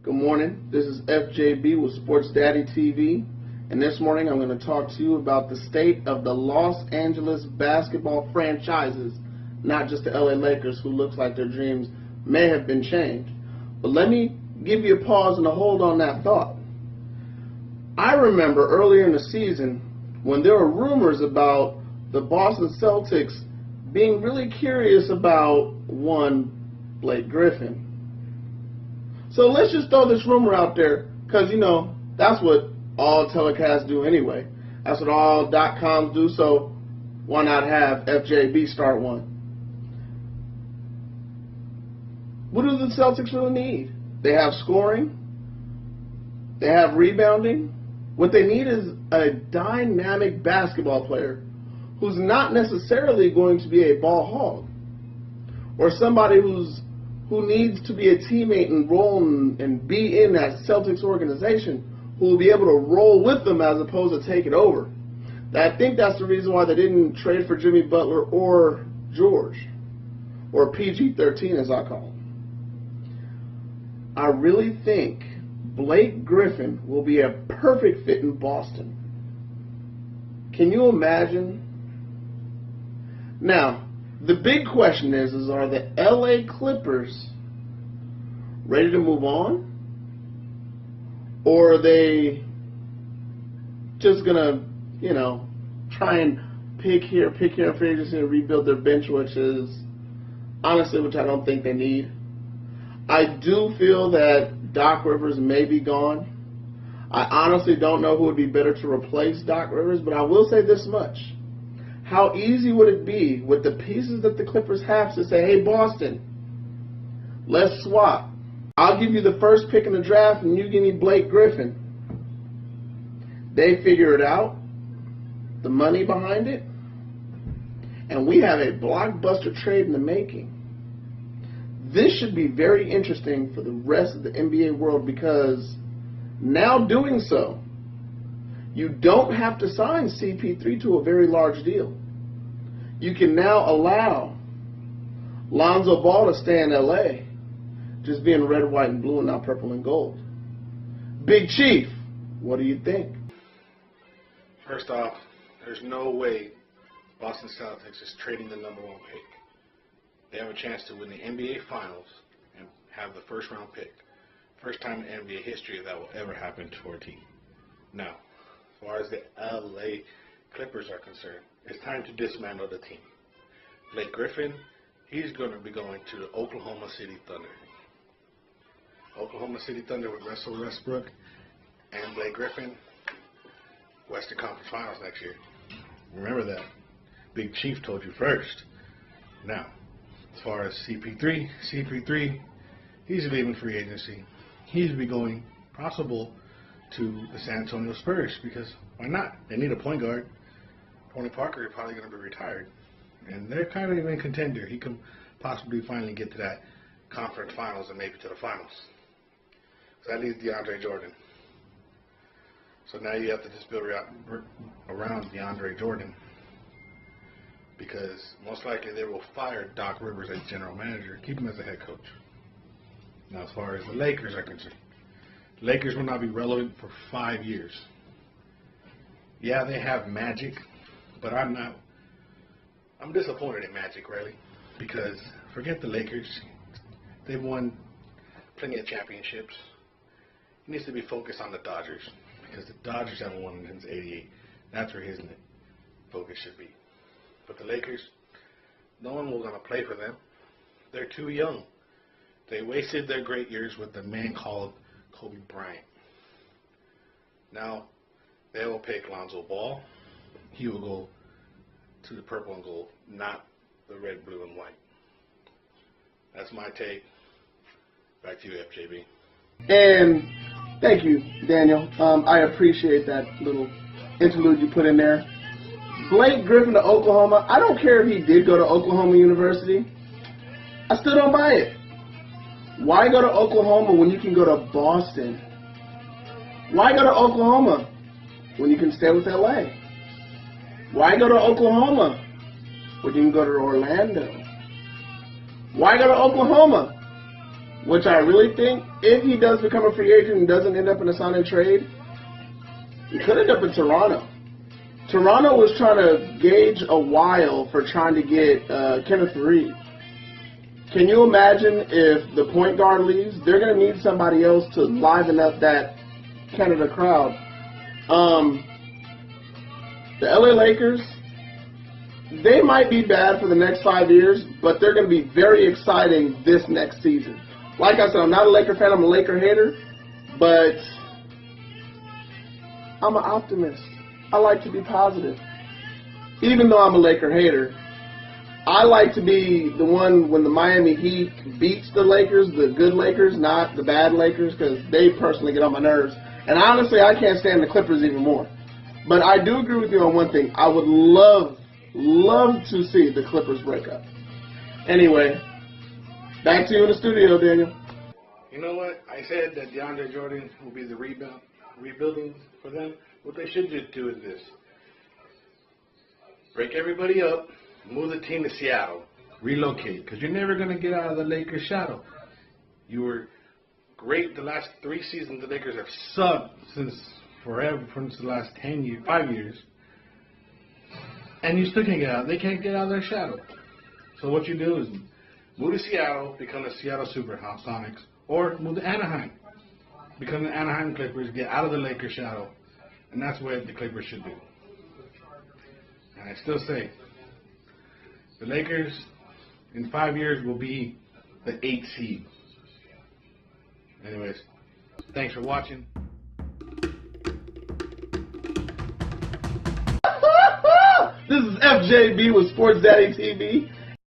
Good morning. This is FJB with Sports Daddy TV, and this morning I'm going to talk to you about the state of the Los Angeles basketball franchises, not just the LA Lakers, who looks like their dreams may have been changed. But let me give you a pause and a hold on that thought. I remember earlier in the season when there were rumors about the Boston Celtics being really curious about one Blake Griffin. So let's just throw this rumor out there, because, you know, that's what all telecasts do anyway. That's what all .coms do, so why not have FJB start one? What do the Celtics really need? They have scoring. They have rebounding. What they need is a dynamic basketball player who's not necessarily going to be a ball hog, or somebody who needs to be a teammate and roll and be in that Celtics organization, who will be able to roll with them as opposed to take it over. I think that's the reason why they didn't trade for Jimmy Butler or George, or PG-13 as I call him. I really think Blake Griffin will be a perfect fit in Boston. Can you imagine? Now, the big question is are the LA Clippers ready to move on? Or are they just going to, try and pick here in free agency and rebuild their bench, which I don't think they need. I do feel that Doc Rivers may be gone. I honestly don't know who would be better to replace Doc Rivers, but I will say this much. How easy would it be with the pieces that the Clippers have to say, hey, Boston, let's swap. I'll give you the first pick in the draft and you give me Blake Griffin. They figure it out, the money behind it, and we have a blockbuster trade in the making. This should be very interesting for the rest of the NBA world, because now doing so, you don't have to sign CP3 to a very large deal. You can now allow Lonzo Ball to stay in LA, just being red, white, and blue, and not purple and gold. Big Chief, what do you think? First off, there's no way Boston Celtics is trading the #1 pick. They have a chance to win the NBA Finals and have the first round pick. First time in NBA history that will ever happen to our team. Now, as far as the LA Clippers are concerned, it's time to dismantle the team. Blake Griffin, he's going to be going to the Oklahoma City Thunder. Oklahoma City Thunder with Russell Westbrook and Blake Griffin, Western Conference Finals next year. Remember that. Big Chief told you first. Now, as far as CP3, he's leaving free agency. He's be going possible to the San Antonio Spurs, because why not? They need a point guard. Tony Parker is probably going to be retired, and they're kind of even a contender. He can possibly finally get to that conference finals and maybe to the finals. So that leaves DeAndre Jordan. So now you have to just build around DeAndre Jordan, because most likely they will fire Doc Rivers as general manager, keep him as a head coach. Now, as far as the Lakers are concerned, the Lakers will not be relevant for 5 years. Yeah, they have Magic, but I'm disappointed in Magic, really, because forget the Lakers. They've won plenty of championships. He needs to be focused on the Dodgers, because the Dodgers haven't won since '88. That's where his focus should be. But the Lakers, no one will going to play for them. They're too young. They wasted their great years with a man called Kobe Bryant. Now, they will pick Lonzo Ball. He will go to the purple and gold, not the red, blue, and white. That's my take. Back to you, FJB. And thank you, Daniel. I appreciate that little interlude you put in there. Blake Griffin to Oklahoma. I don't care if he did go to Oklahoma University. I still don't buy it. Why go to Oklahoma when you can go to Boston? Why go to Oklahoma when you can stay with LA? Why go to Oklahoma when you can go to Orlando? Why go to Oklahoma which I really think, if he does become a free agent and doesn't end up in a sign and trade, he could end up in Toronto. Toronto was trying to gauge a while for trying to get Kenneth Reed. Can you imagine if the point guard leaves? They're going to need somebody else to liven up that Canada crowd. The LA Lakers, they might be bad for the next 5 years, but they're going to be very exciting this next season. Like I said, I'm not a Laker fan, I'm a Laker hater, but I'm an optimist. I like to be positive. Even though I'm a Laker hater, I like to be the one when the Miami Heat beats the Lakers, the good Lakers, not the bad Lakers, because they personally get on my nerves. And honestly, I can't stand the Clippers even more. But I do agree with you on one thing. I would love to see the Clippers break up. Anyway, back to you in the studio, Daniel. You know what? I said that DeAndre Jordan will be the rebuilding for them. What they should just do is this. Break everybody up, move the team to Seattle, relocate, because you're never going to get out of the Lakers' shadow. You were great the last 3 seasons. The Lakers have sucked since the last 5 years. And you still can't get out. They can't get out of their shadow. So what you do is move to Seattle, become the Seattle Supersonics, or move to Anaheim, become the Anaheim Clippers, get out of the Lakers' shadow. And that's what the Clippers should do. And I still say, the Lakers in 5 years will be the 8th seed. Anyways, thanks for watching. This is FJB with Sports Daddy TV.